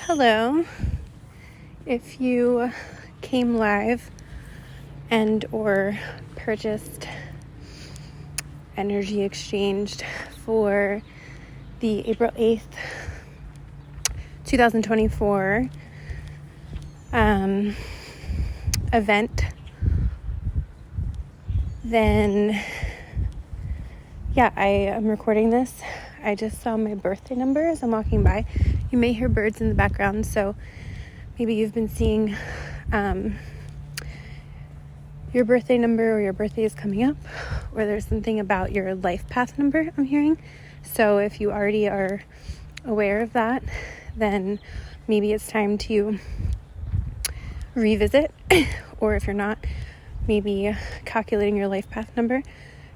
Hello. If you came live and or purchased energy exchanged for the April 8th, 2024 event, then I am recording this. I just saw my birthday number as I'm walking by. You may hear birds in the background, so maybe you've been seeing your birthday number, or your birthday is coming up, or there's something about your life path number I'm hearing. So if you already are aware of that, then maybe it's time to revisit, or if you're not, maybe calculating your life path number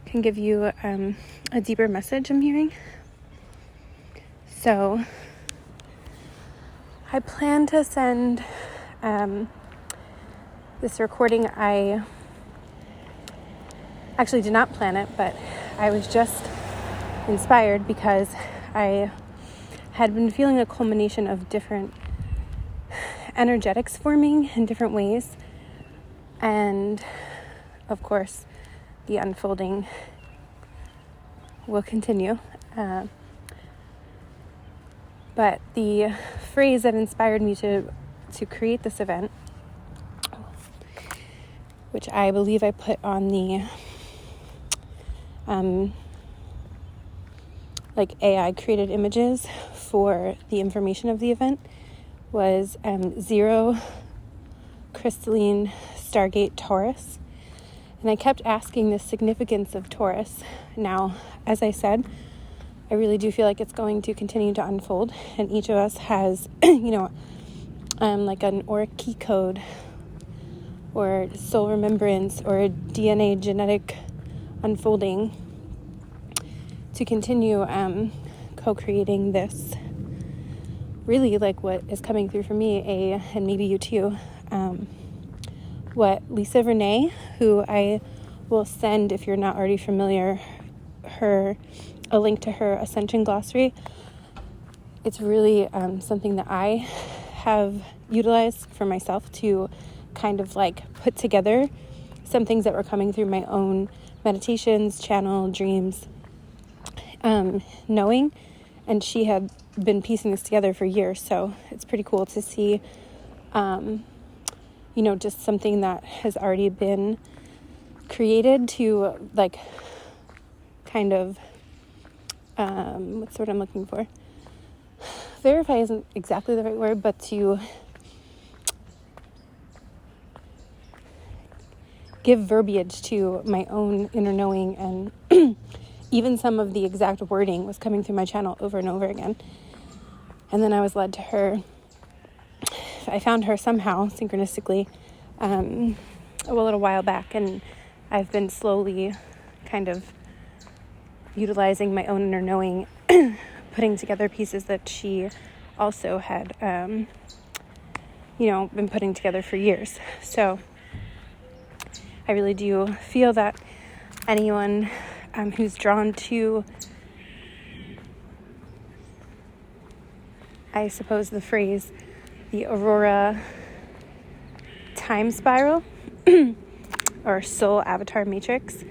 can give you a deeper message I'm hearing. So I plan to send this recording. I actually did not plan it, but I was just inspired because I had been feeling a culmination of different energetics forming in different ways. And of course, the unfolding will continue. But the phrase that inspired me to create this event, which I believe I put on the AI created images for the information of the event, was 0 crystalline Stargate Taurus. And I kept asking the significance of Taurus. Now, as I said, I really do feel like it's going to continue to unfold, and each of us has, like an auric key code, or soul remembrance, or a DNA genetic unfolding to continue co-creating this. Really, like what is coming through for me, and maybe you too. What Lisa Renee, who I will send, if you're not already familiar, a link to her Ascension Glossary. It's really something that I have utilized for myself to kind of like put together some things that were coming through my own meditations, channel, dreams, knowing. And she had been piecing this together for years, so it's pretty cool to see, just something that has already been created to like kind of what's the word I'm looking for? Verify isn't exactly the right word, but to give verbiage to my own inner knowing, and even some of the exact wording was coming through my channel over and over again. And then I was led to her. I found her somehow synchronistically a little while back, and I've been slowly kind of utilizing my own inner knowing, putting together pieces that she also had, been putting together for years. So I really do feel that anyone who's drawn to, I suppose, the phrase, the Aurora time spiral, or soul avatar matrix,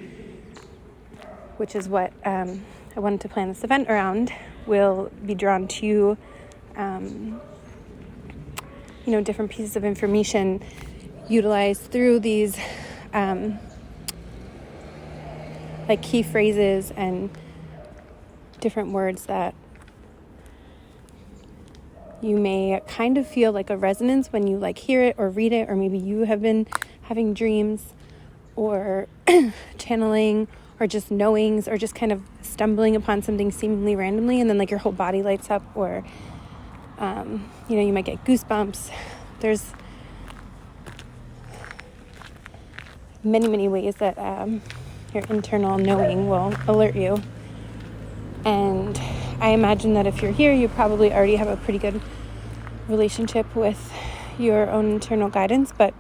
which is what I wanted to plan this event around, will be drawn to, different pieces of information utilized through these, key phrases and different words that you may kind of feel like a resonance when you hear it or read it, or maybe you have been having dreams or channeling, or just knowings, or just kind of stumbling upon something seemingly randomly, and then your whole body lights up, or you might get goosebumps. There's many ways that your internal knowing will alert you. And I imagine that if you're here, you probably already have a pretty good relationship with your own internal guidance, but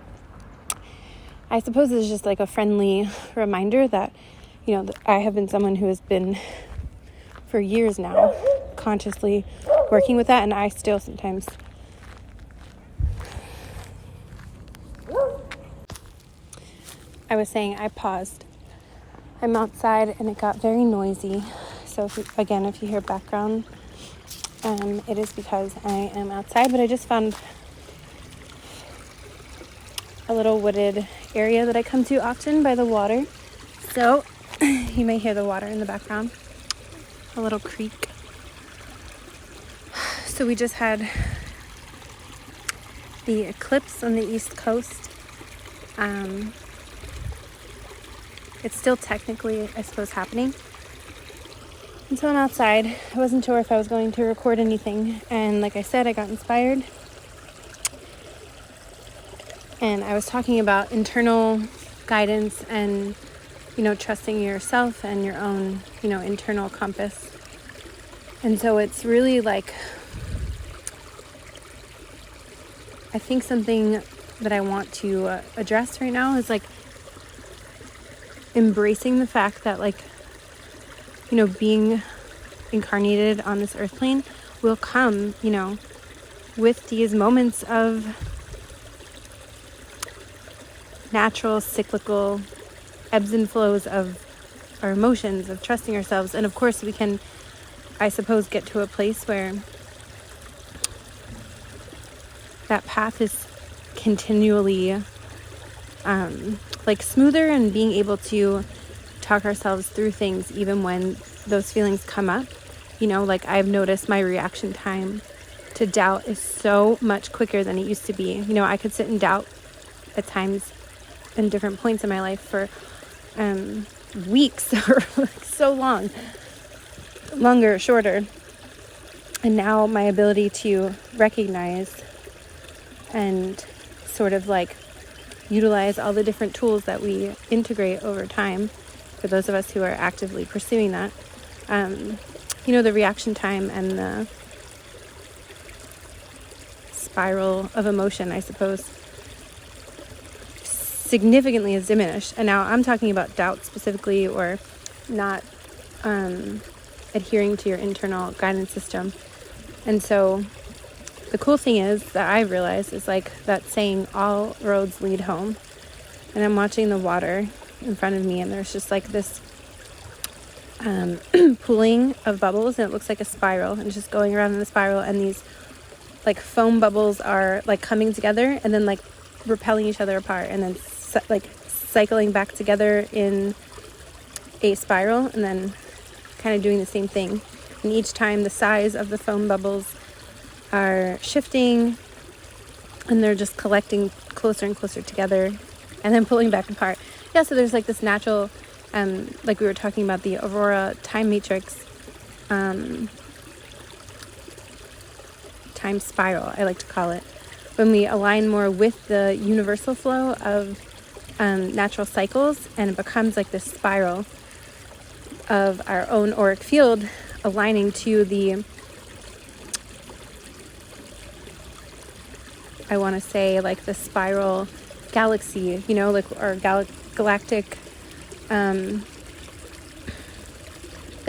I suppose it's just a friendly reminder that I have been someone who has been for years now consciously working with that, and I still sometimes I was saying I paused. I'm outside and it got very noisy. So if you hear background, it is because I am outside, but I just found a little wooded area that I come to often by the water. So you may hear the water in the background, a little creek. So we just had the eclipse on the East Coast. It's still technically, I suppose, happening. And so I'm outside. I wasn't sure if I was going to record anything. And like I said, I got inspired. And I was talking about internal guidance and, trusting yourself and your own, internal compass. And so it's really like, I think something that I want to address right now is like embracing the fact that being incarnated on this earth plane will come, with these moments of natural cyclical ebbs and flows of our emotions, of trusting ourselves. And of course we can, I suppose, get to a place where that path is continually smoother, and being able to talk ourselves through things even when those feelings come up. I've noticed my reaction time to doubt is so much quicker than it used to be. I could sit in doubt at times in different points in my life for weeks or so long, longer or shorter. And now my ability to recognize and sort of utilize all the different tools that we integrate over time, for those of us who are actively pursuing that, the reaction time and the spiral of emotion, I suppose, significantly has diminished. And now I'm talking about doubt specifically, or not adhering to your internal guidance system. And so the cool thing is that I realized is that saying, all roads lead home. And I'm watching the water in front of me, and there's just this pooling of bubbles, and it looks like a spiral, and it's just going around in a spiral, and these foam bubbles are coming together and then repelling each other apart, and then cycling back together in a spiral, and then kind of doing the same thing. And each time the size of the foam bubbles are shifting, and they're just collecting closer and closer together and then pulling back apart. Yeah, so there's this natural, we were talking about the Aurora time matrix, time spiral, I like to call it. When we align more with the universal flow of natural cycles, and it becomes this spiral of our own auric field aligning to the, I want to say the spiral galaxy, our galactic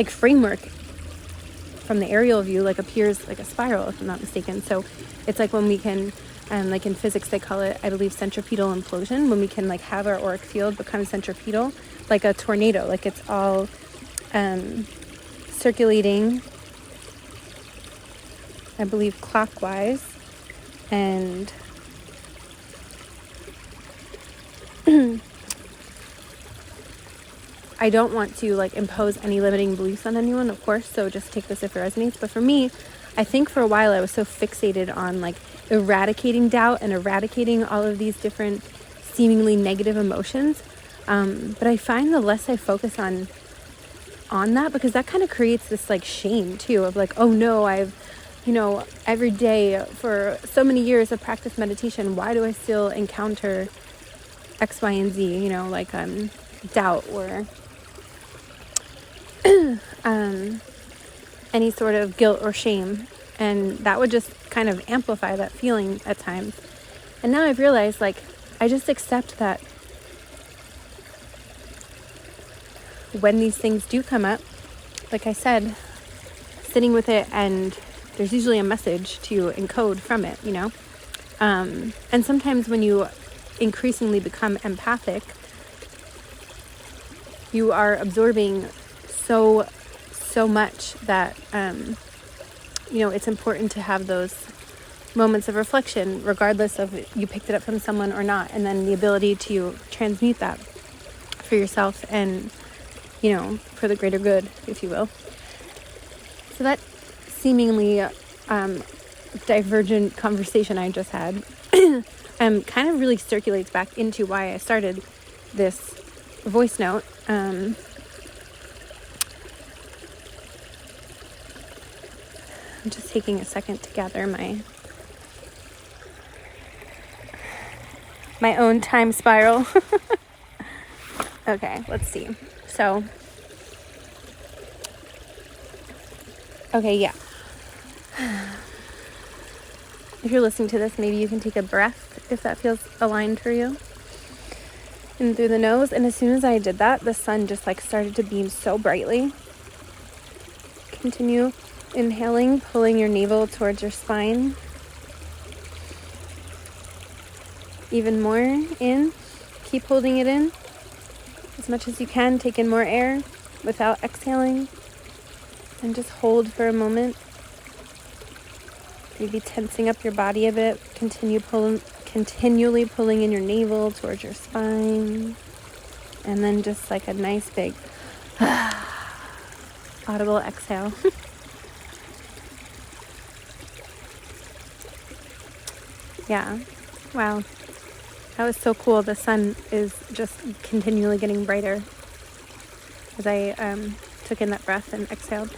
framework from the aerial view appears like a spiral, if I'm not mistaken. So it's when we can, in physics they call it, I believe, centripetal implosion, when we can have our auric field become centripetal, like a tornado, it's all circulating, I believe, clockwise. And I don't want to impose any limiting beliefs on anyone, of course, so just take this if it resonates. But for me, I think for a while I was so fixated on eradicating doubt and eradicating all of these different seemingly negative emotions. But I find the less I focus on that, because that kind of creates this shame too, of oh no, I've every day for so many years of practice meditation, why do I still encounter X, Y, and Z, doubt or any sort of guilt or shame. And that would just kind of amplify that feeling at times. And now I've realized, I just accept that when these things do come up, like I said, sitting with it, and there's usually a message to encode from it, and sometimes when you increasingly become empathic, you are absorbing so much that, it's important to have those moments of reflection, regardless of if you picked it up from someone or not, and then the ability to transmute that for yourself and, for the greater good, if you will. So that seemingly divergent conversation I just had kind of really circulates back into why I started this voice note. I'm just taking a second to gather my own time spiral. Okay, let's see. So, okay, yeah. If you're listening to this, maybe you can take a breath if that feels aligned for you. In through the nose, and as soon as I did that, the sun just started to beam so brightly. Continue inhaling, pulling your navel towards your spine. Even more in. Keep holding it in as much as you can. Take in more air without exhaling. And just hold for a moment. Maybe tensing up your body a bit. Continually pulling in your navel towards your spine. And then just a nice big audible exhale. Yeah. Wow. That was so cool. The sun is just continually getting brighter as I took in that breath and exhaled.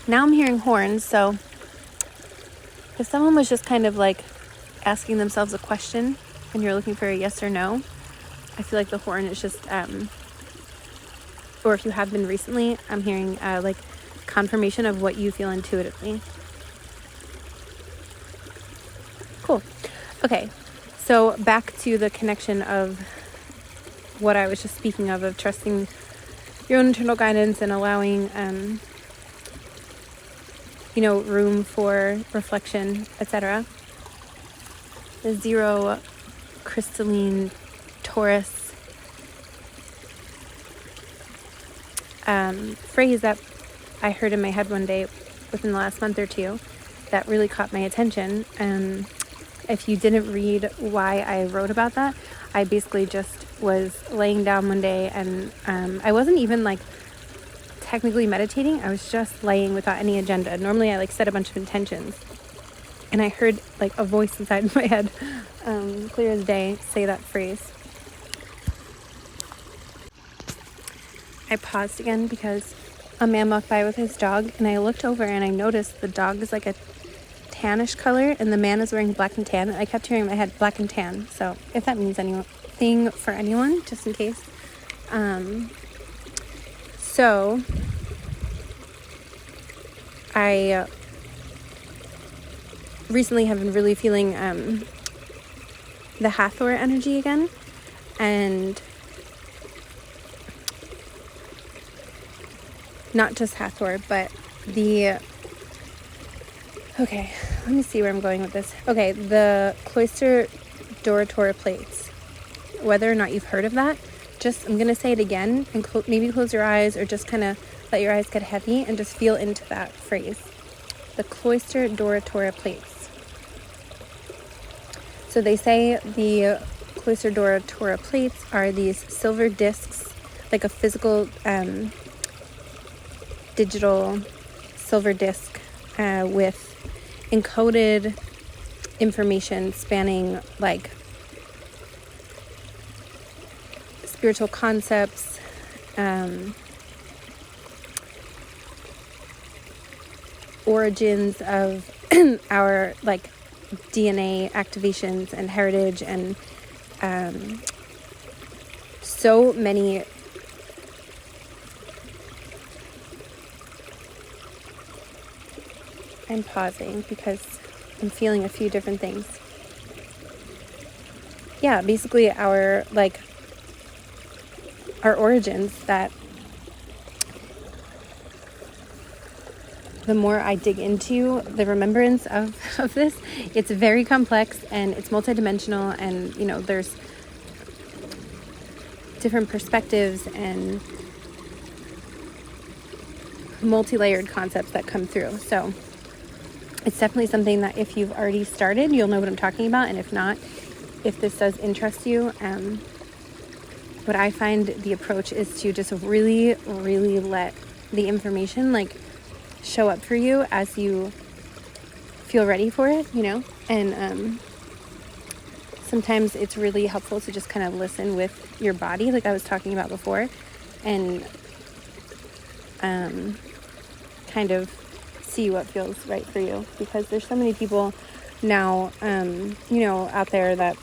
Now I'm hearing horns, so if someone was just kind of asking themselves a question and you're looking for a yes or no, I feel like the horn is just, or if you have been recently, I'm hearing confirmation of what you feel intuitively. Cool. Okay, so back to the connection of what I was just speaking of trusting your own internal guidance and allowing, room for reflection, etc. The 0 crystalline Taurus phrase that I heard in my head one day within the last month or two that really caught my attention. If you didn't read why I wrote about that, I basically just was laying down one day and I wasn't even technically meditating. I was just laying without any agenda. Normally I set a bunch of intentions, and I heard a voice inside my head, clear as day, say that phrase. I paused again because a man walked by with his dog, and I looked over and I noticed the dog is a tannish color and the man is wearing black and tan. I kept hearing in my head black and tan, so if that means anything for anyone, just in case. So I recently have been really feeling the Hathor energy again, and not just Hathor, but okay, let me see where I'm going with this. Okay, the Cloister Dora-Teura plates. Whether or not you've heard of that, I'm going to say it again, and maybe close your eyes or just kind of let your eyes get heavy and just feel into that phrase. The Cloister Dora-Teura plates. So they say the Cloister Dora-Teura plates are these silver discs, a physical digital silver disc with encoded information spanning spiritual concepts, origins of our DNA activations and heritage, and so many I'm pausing because I'm feeling a few different things. Yeah, basically our origins, that the more I dig into the remembrance of this, it's very complex and it's multidimensional, and there's different perspectives and multi-layered concepts that come through. So it's definitely something that if you've already started, you'll know what I'm talking about. And if not, if this does interest you, what I find the approach is to just really, really let the information like show up for you as you feel ready for it, you know? And sometimes it's really helpful to just kind of listen with your body, like I was talking about before, and kind of see what feels right for you, because there's so many people now, out there that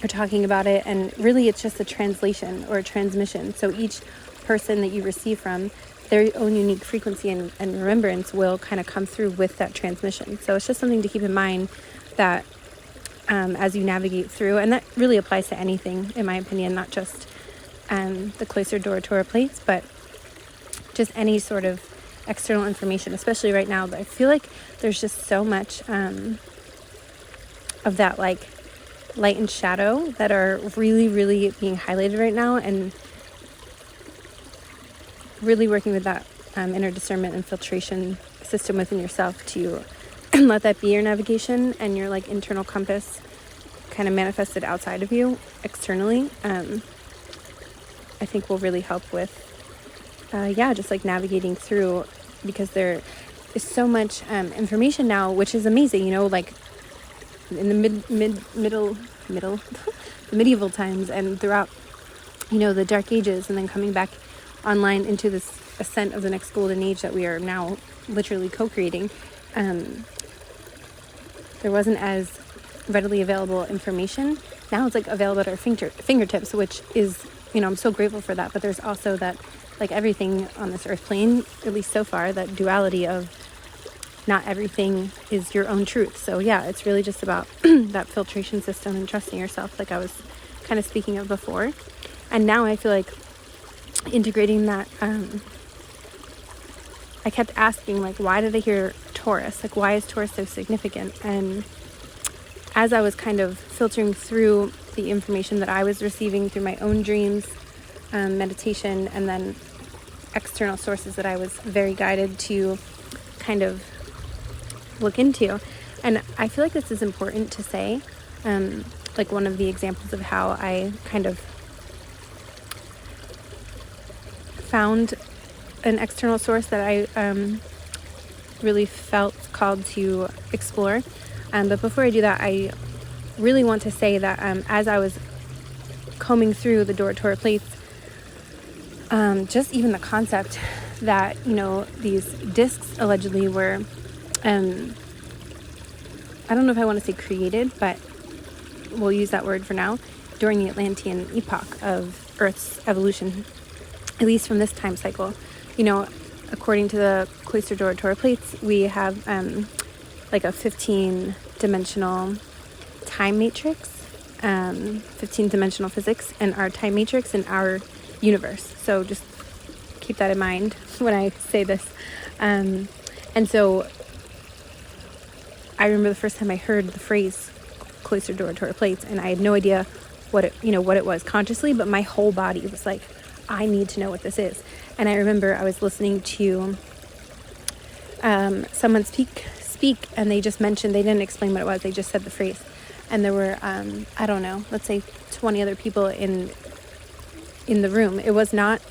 are talking about it, and really it's just a translation or a transmission. So each person that you receive from, their own unique frequency and remembrance will kind of come through with that transmission. So it's just something to keep in mind that as you navigate through, and that really applies to anything, in my opinion, not just the Cloister Dora-Teura plates, but just any sort of external information, especially right now. I feel like there's just so much of that like light and shadow that are really, really being highlighted right now, and really working with that inner discernment and filtration system within yourself to let that be your navigation and your like internal compass kind of manifested outside of you externally. I think will really help with just like navigating through, because there is so much information now, which is amazing, you know, like in the the medieval times and throughout, you know, the dark ages, and then coming back online into this ascent of the next golden age that we are now literally co-creating. There wasn't as readily available information. Now it's like available at our fingertips, which is, you know, I'm so grateful for that. But there's also that, like everything on this earth plane, at least so far, that duality of not everything is your own truth. So yeah, it's really just about that filtration system and trusting yourself, like I was kind of speaking of before. And now I feel like integrating that, I kept asking, like, why did I hear Taurus? Like, why is Taurus so significant? And as I was kind of filtering through the information that I was receiving through my own dreams, meditation, and then external sources that I was very guided to kind of look into. And I feel like this is important to say, like one of the examples of how I kind of found an external source that I really felt called to explore. But before I do that, I really want to say that as I was combing through the Dora-Teura plates, just even the concept that, you know, these discs allegedly were, I don't know if I want to say created, but we'll use that word for now, during the Atlantean epoch of Earth's evolution, at least from this time cycle. You know, according to the Cloister Dora-Teura plates, we have like a 15-dimensional time matrix, 15-dimensional physics, and our time matrix in our universe. So just keep that in mind when I say this. And so I remember the first time I heard the phrase Cloister Dora-Teura plates, and I had no idea what it was consciously, but my whole body was like, I need to know what this is. And I remember I was listening to someone speak, and they just mentioned, they didn't explain what it was, they just said the phrase. And there were, I don't know, let's say 20 other people in the room. It was not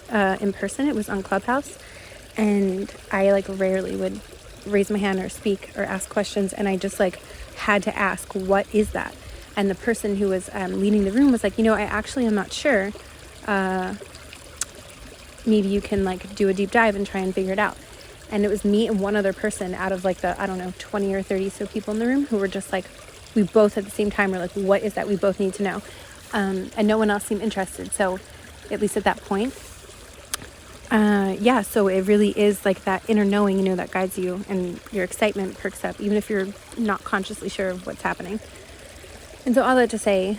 in person, it was on Clubhouse. And I like rarely would raise my hand or speak or ask questions, and I just like had to ask, what is that? And the person who was leading the room was like, you know, I actually am not sure. Maybe you can like do a deep dive and try and figure it out. And it was me and one other person out of like the, I don't know, 20 or 30 so people in the room who were just like, we both at the same time were like, what is that? We both need to know. And no one else seemed interested. So at least at that point, so it really is like that inner knowing, you know, that guides you, and your excitement perks up, even if you're not consciously sure of what's happening. And so all that to say,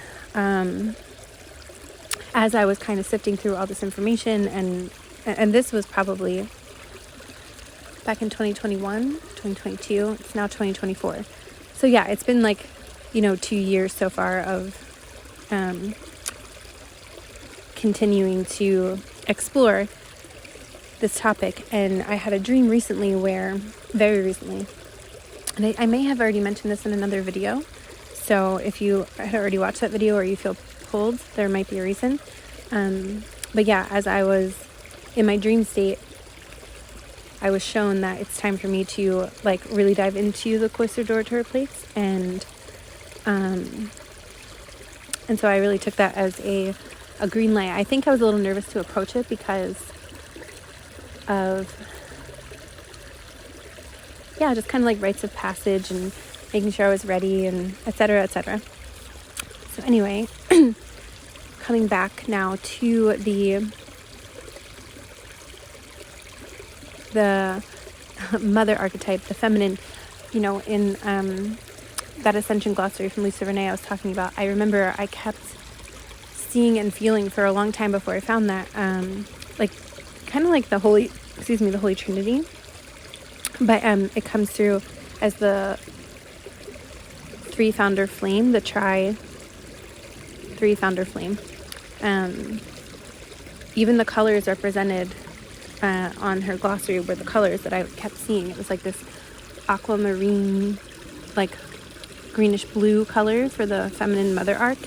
as I was kind of sifting through all this information, and this was probably back in 2021, 2022, it's now 2024. So yeah, it's been like, you know, 2 years so far of continuing to explore this topic. And I had a dream recently very recently, and I may have already mentioned this in another video. So if you had already watched that video or you feel pulled, there might be a reason. But yeah, as I was in my dream state, I was shown that it's time for me to like really dive into the Cloister Dora-Teura plates, and so I really took that as a green light. I think I was a little nervous to approach it because of, yeah, just kind of like rites of passage and making sure I was ready, and etc., etc. So anyway, coming back now to the mother archetype, the feminine, in that Ascension glossary from Lisa Renee I was talking about, I remember I kept seeing and feeling for a long time before I found that, like kind of like the Holy Trinity, but it comes through as the three-founder flame, the three-founder flame. Even the colors represented on her glossary were the colors that I kept seeing. It was like this aquamarine, like greenish blue color for the feminine mother arc,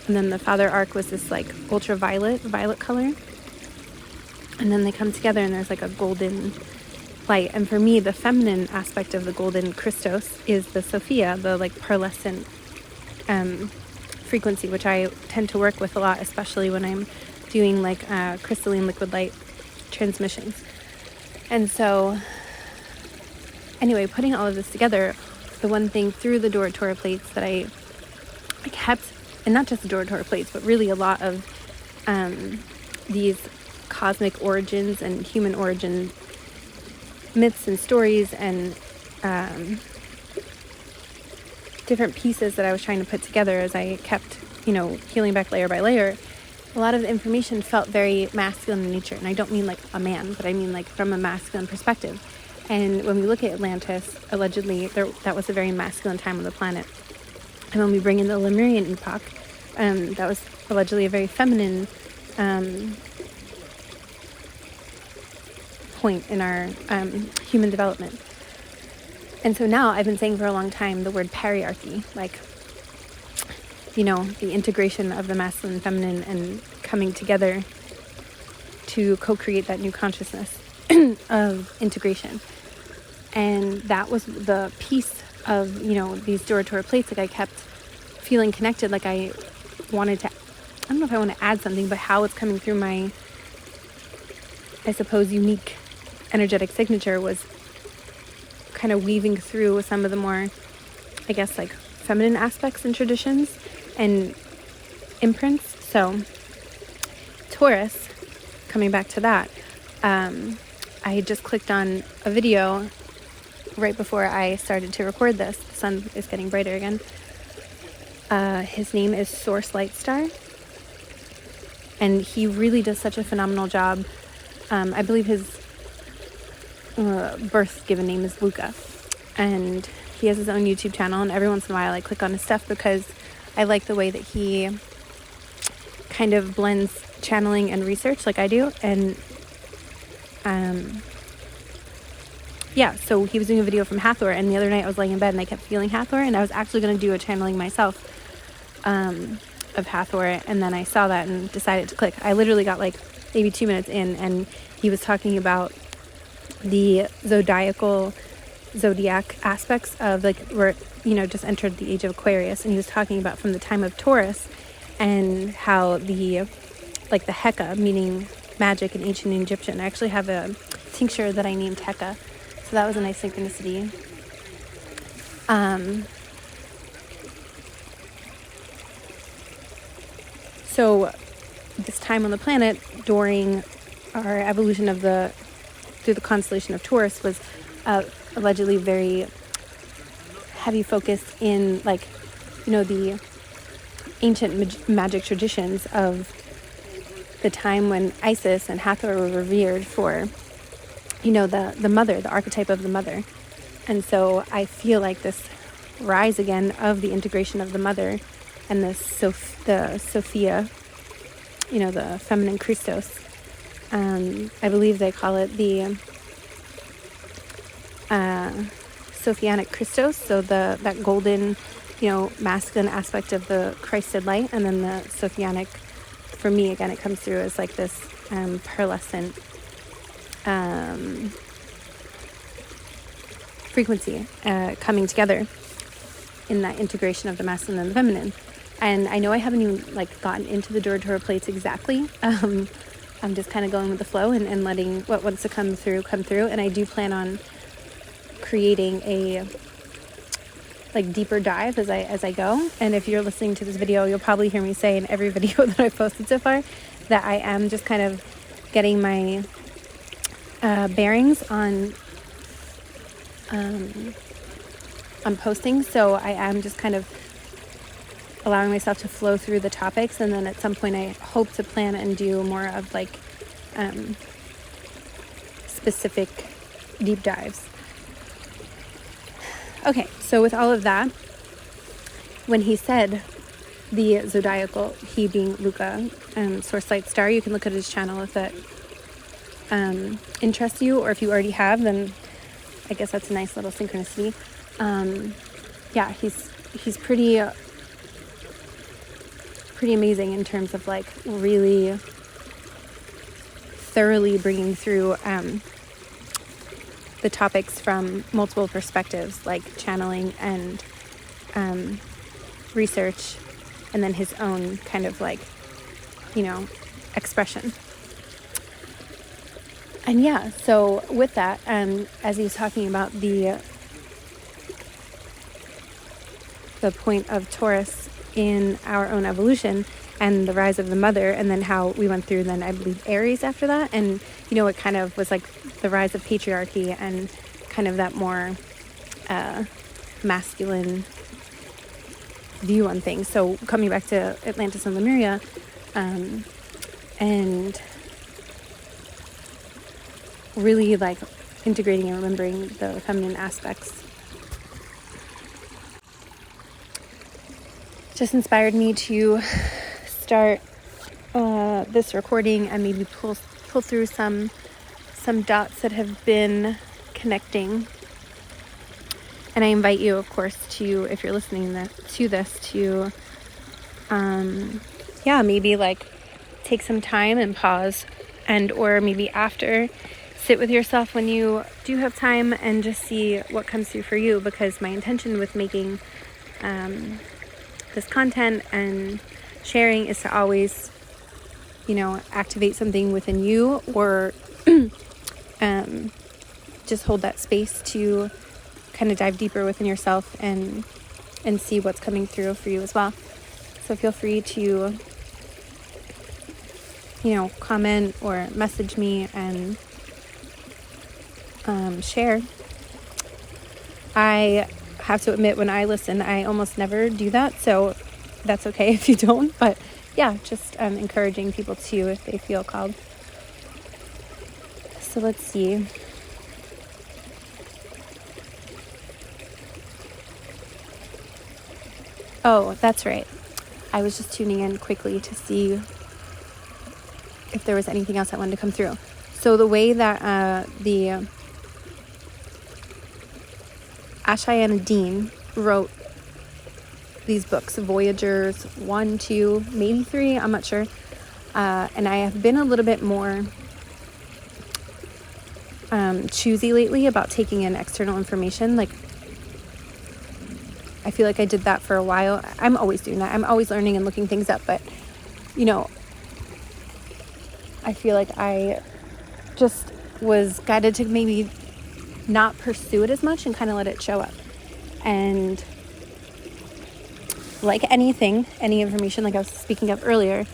and then the father arc was this like ultraviolet color, and then they come together and there's like a golden light. And for me, the feminine aspect of the golden Christos is the Sophia, the like pearlescent frequency, which I tend to work with a lot, especially when I'm doing like crystalline liquid light transmissions. And so anyway, putting all of this together, the one thing through the Dora-Teura plates that I kept, and not just the Dora-Teura plates, but really a lot of these cosmic origins and human origin myths and stories and different pieces that I was trying to put together as I kept, healing back layer by layer. A lot of the information felt very masculine in nature, and I don't mean like a man, but I mean like from a masculine perspective. And when we look at Atlantis, allegedly that was a very masculine time on the planet. And when we bring in the Lemurian epoch, that was allegedly a very feminine point in our human development. And so now I've been saying for a long time the word pariarchy, like, the integration of the masculine and feminine and coming together to co-create that new consciousness of integration. And that was the piece of, these Dora-Teura plates. Like I kept feeling connected, like I wanted to, I don't know if I want to add something, but how it's coming through my, I suppose, unique energetic signature was kind of weaving through some of the more, I guess, like feminine aspects and traditions and imprints. So Taurus, coming back to that, I had just clicked on a video right before I started to record this. The sun is getting brighter again. His name is Source Lightstar, and he really does such a phenomenal job. I believe his birth given name is Luca, and he has his own YouTube channel, and every once in a while I click on his stuff because I like the way that he kind of blends channeling and research like I do. And so he was doing a video from Hathor, and the other night I was laying in bed and I kept feeling Hathor, and I was actually going to do a channeling myself of Hathor, and then I saw that and decided to click. I literally got like maybe 2 minutes in, and he was talking about the zodiac aspects of like we're just entered the age of Aquarius, and he was talking about from the time of Taurus and how the Heka, meaning magic in ancient Egyptian. I actually have a tincture that I named Heka, so that was a nice synchronicity. So this time on the planet during our evolution through the constellation of Taurus was allegedly very heavy focused in the ancient magic traditions of the time when Isis and Hathor were revered for, the mother, the archetype of the mother. And so I feel like this rise again of the integration of the mother and the Sophia the feminine Christos. I believe they call it the Sophianic Christos, so that golden, masculine aspect of the Christed light, and then the Sophianic, for me, again, it comes through as like this pearlescent frequency coming together in that integration of the masculine and the feminine. And I know I haven't even gotten into the Dora-Teura plates exactly. I'm just kind of going with the flow and letting what wants to come through. And I do plan on creating a deeper dive as I go. And if you're listening to this video, you'll probably hear me say in every video that I've posted so far that I am just kind of getting my bearings on posting. So I am just kind of allowing myself to flow through the topics, and then at some point I hope to plan and do more of specific deep dives. Okay, so with all of that, when he said the zodiacal, he being Luca, Source Light Star, you can look at his channel if that interests you, or if you already have, then I guess that's a nice little synchronicity. Yeah, he's pretty amazing in terms of really thoroughly bringing through the topics from multiple perspectives, like channeling and research, and then his own kind of expression. And yeah, so with that, as he was talking about the point of Taurus in our own evolution and the rise of the mother, and then how we went through then I believe Aries after that, and it kind of was the rise of patriarchy and kind of that more masculine view on things. So coming back to Atlantis and Lemuria, and really integrating and remembering the feminine aspects just inspired me to start this recording and maybe pull through some dots that have been connecting. And I invite you, of course, to, if you're listening to this, to maybe take some time and pause, and or maybe after, sit with yourself when you do have time and just see what comes through for you. Because my intention with making this content and sharing is to always, activate something within you, or just hold that space to kind of dive deeper within yourself and see what's coming through for you as well. So feel free to, comment or message me and share. I have to admit, when I listen, I almost never do that, so that's okay if you don't. But yeah, just encouraging people to, if they feel called. So let's see. Oh, that's right. I was just tuning in quickly to see if there was anything else I wanted to come through. So the way that the Ashayana Dean wrote these books, Voyagers 1, 2, maybe 3, I'm not sure. And I have been a little bit more choosy lately about taking in external information. I feel like I did that for a while. I'm always doing that. I'm always learning and looking things up. But, I feel like I just was guided to maybe not pursue it as much and kind of let it show up. And like anything, any information, like I was speaking of earlier,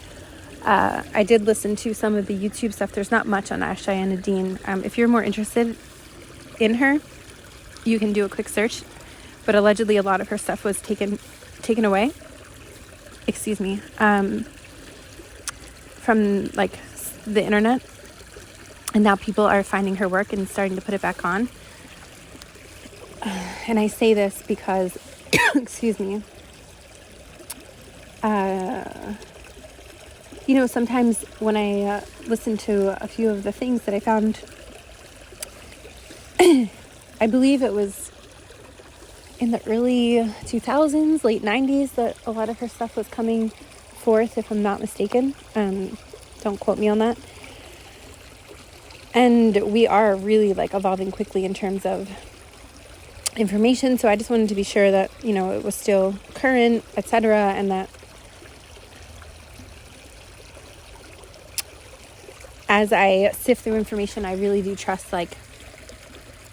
I did listen to some of the YouTube stuff. There's not much on Ashayana Dean. If you're more interested in her, you can do a quick search. But allegedly a lot of her stuff was taken away. Excuse me. From the internet. And now people are finding her work and starting to put it back on. And I say this because, excuse me, sometimes when I listen to a few of the things that I found, I believe it was in the early 2000s, late 90s, that a lot of her stuff was coming forth, if I'm not mistaken. Don't quote me on that. And we are really evolving quickly in terms of information. So I just wanted to be sure that, it was still current, etc. And that as I sift through information, I really do trust,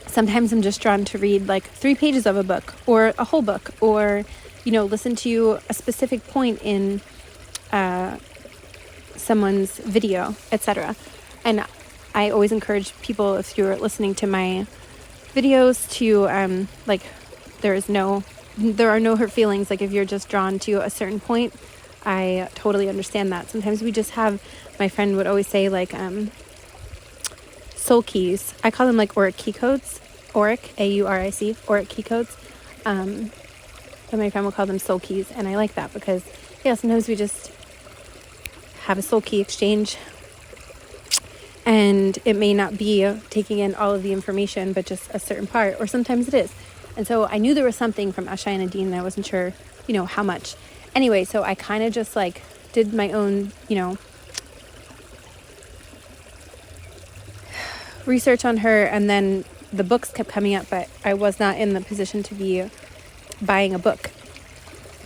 sometimes I'm just drawn to read 3 pages of a book or a whole book, or, listen to a specific point in someone's video, etc. And I always encourage people, if you're listening to my videos, to there are no hurt feelings. If you're just drawn to a certain point, I totally understand that. Sometimes we just have, my friend would always say soul keys. I call them auric key codes. Auric, A-U-R-I-C, auric key codes. But my friend will call them soul keys, and I like that because sometimes we just have a soul key exchange, and it may not be taking in all of the information, but just a certain part, or sometimes it is. And so I knew there was something from Ashai and Nadine, and I wasn't sure, how much. Anyway, so I kind of just did my own, research on her, and then the books kept coming up, but I was not in the position to be buying a book.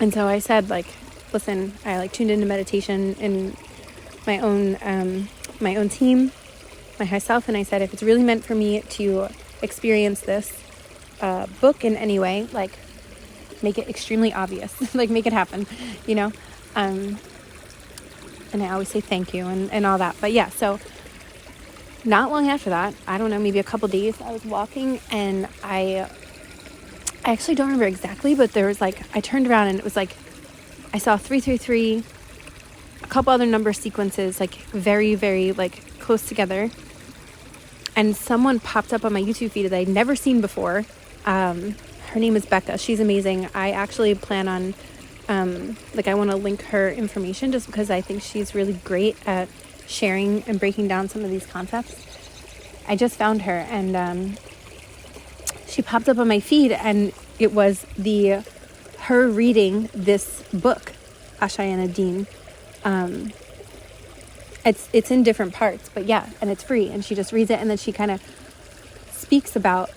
And so I said, listen, I tuned into meditation in my own team, my high self, and I said, if it's really meant for me to experience this book in any way, make it extremely obvious, make it happen, and I always say thank you and all that. But so not long after that, I don't know, maybe a couple days, I was walking, and I actually don't remember exactly, but there was I turned around, and it was I saw 333, a couple other number sequences, very, very close together, and someone popped up on my YouTube feed that I'd never seen before. Her name is Becca. She's amazing. I actually plan on I want to link her information, just because I think she's really great at sharing and breaking down some of these concepts. I just found her, and she popped up on my feed, and it was her reading this book, Ashai and Nadine. It's in different parts, but and it's free, and she just reads it, and then she kind of speaks about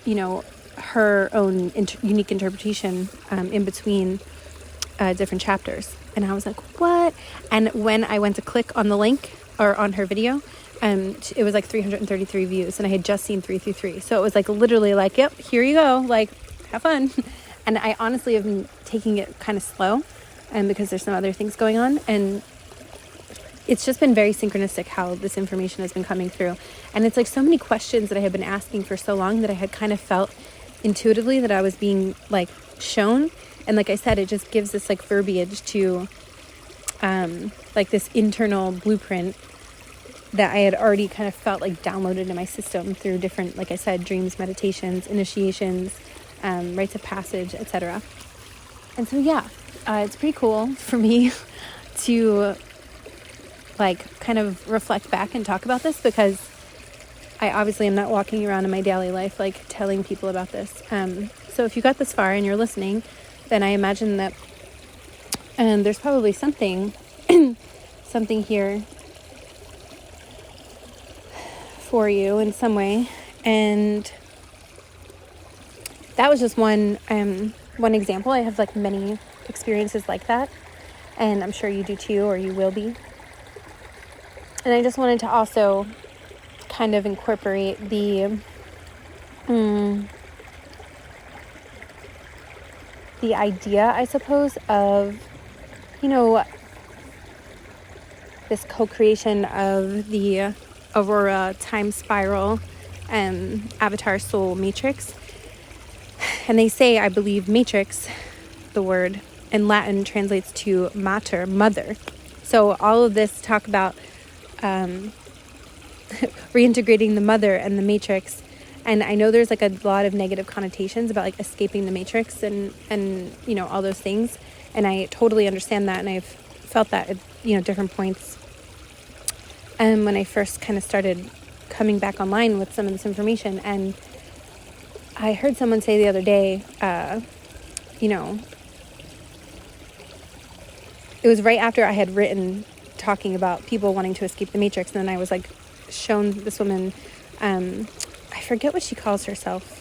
her own unique interpretation in between different chapters. And I was like, what? And when I went to click on the link, or on her video, it was 333 views, and I had just seen 333. So it was literally yep, here you go, have fun. And I honestly have been taking it kind of slow, because there's some other things going on, and it's just been very synchronistic how this information has been coming through. And it's so many questions that I had been asking for so long, that I had kind of felt intuitively that I was being shown. And like I said, it just gives this verbiage to this internal blueprint that I had already kind of felt downloaded in my system through different, like I said, dreams, meditations, initiations, rites of passage, etc. And so it's pretty cool for me to kind of reflect back and talk about this, because I obviously am not walking around in my daily life telling people about this. So if you got this far and you're listening, then I imagine that there's probably something here for you in some way. And that was just one example. I have many experiences like that, and I'm sure you do too, or you will be. And I just wanted to also kind of incorporate the idea, I suppose, of this co-creation of the Aurora time spiral avatar soul matrix. And they say, I believe, matrix, the word in Latin, translates to mater, mother. So all of this talk about reintegrating the mother and the matrix, and I know there's a lot of negative connotations about escaping the matrix and all those things, and I totally understand that, and I've felt that at different points when I first kind of started coming back online with some of this information. And I heard someone say the other day, you know, it was right after I had written talking about people wanting to escape the matrix, and then I was like shown this woman, I forget what she calls herself.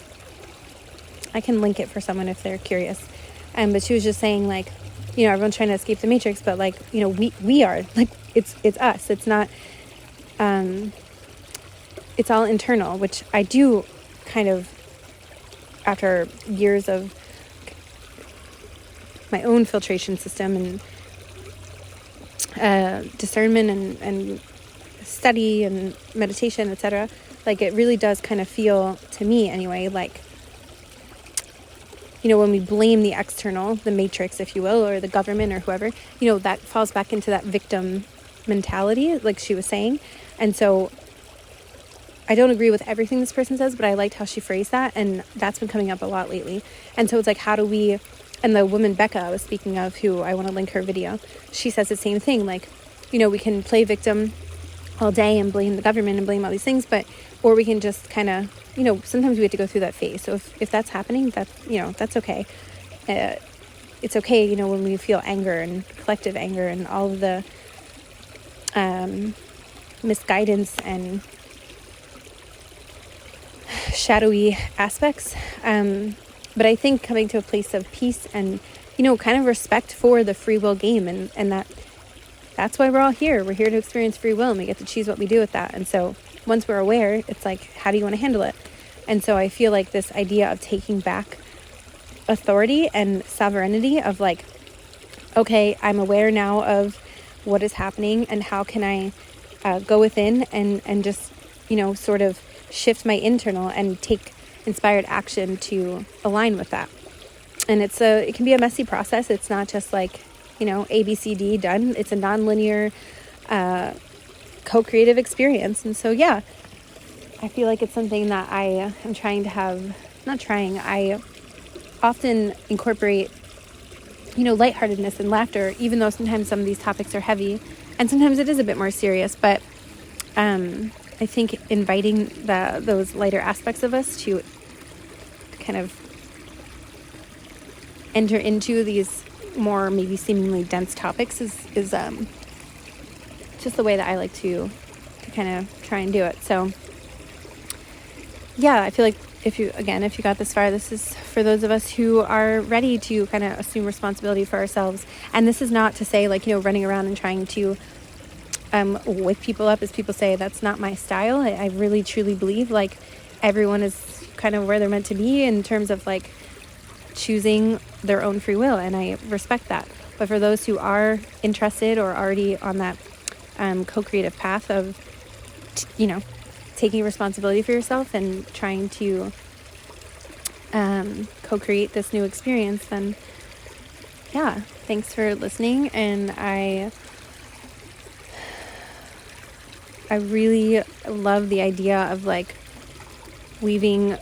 I can link it for someone if they're curious. But she was just saying, like, you know, everyone's trying to escape the matrix, but like, you know, we are, like, it's us. It's not, it's all internal, which I do kind of, after years of my own filtration system and discernment and study and meditation, etc., like, it really does kind of feel, to me anyway, like, you know, when we blame the external, the matrix, if you will, or the government or whoever, you know, that falls back into that victim mentality, like she was saying. And so I don't agree with everything this person says, but I liked how she phrased that, and that's been coming up a lot lately. And so it's like, how do we, and the woman Becca I was speaking of, who I want to link her video, she says the same thing, like, you know, we can play victim all day and blame the government and blame all these things, but, or we can just kind of, you know, sometimes we have to go through that phase. So if that's happening, that, you know, that's okay. It's okay, you know, when we feel anger and collective anger and all of the misguidance and shadowy aspects. But I think coming to a place of peace and, you know, kind of respect for the free will game, and that's why we're all here. We're here to experience free will, and we get to choose what we do with that. And so once we're aware, it's like, how do you want to handle it? And so I feel like this idea of taking back authority and sovereignty of like, okay, I'm aware now of what is happening, and how can I go within and just, you know, sort of shift my internal and take inspired action to align with that. And it can be a messy process. It's not just like, you know, A, B, C, D, done. It's a non-linear, co-creative experience. And so, yeah, I feel like it's something that I am trying to have, I often incorporate, you know, lightheartedness and laughter, even though sometimes some of these topics are heavy, and sometimes it is a bit more serious. But I think inviting those lighter aspects of us to kind of enter into these more maybe seemingly dense topics is just the way that I like to kind of try and do it. So yeah, I feel like if you got this far, this is for those of us who are ready to kind of assume responsibility for ourselves. And this is not to say, like, you know, running around and trying to wake people up, as people say. That's not my style. I really truly believe like everyone is kind of where they're meant to be in terms of like choosing their own free will, and I respect that. But for those who are interested or already on that co-creative path of you know, taking responsibility for yourself and trying to co-create this new experience, then yeah, thanks for listening. And I really love the idea of like weaving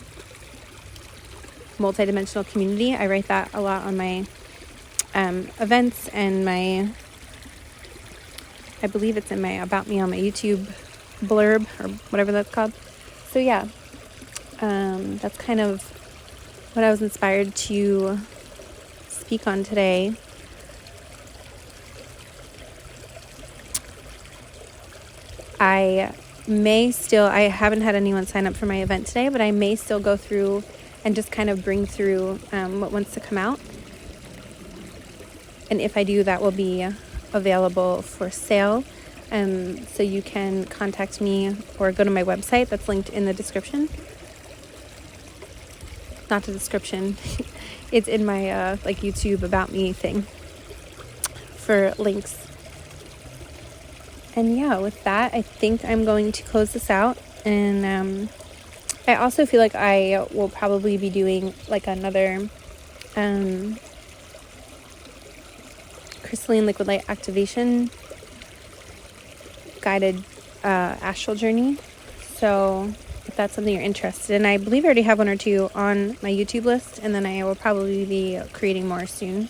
multidimensional community. I write that a lot on my events and I believe it's in my About Me on my YouTube blurb or whatever that's called. So yeah, that's kind of what I was inspired to speak on today. I haven't had anyone sign up for my event today, but I may still go through and just kind of bring through what wants to come out. And if I do, that will be available for sale. So you can contact me or go to my website that's linked in the description. Not the description. It's in my like YouTube About Me thing for links. And yeah, with that, I think I'm going to close this out. And I also feel like I will probably be doing like another crystalline liquid light activation guided astral journey. So if that's something you're interested in, I believe I already have one or two on my YouTube list, and then I will probably be creating more soon.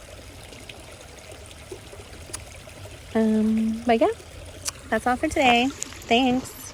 But yeah, that's all for today. Thanks.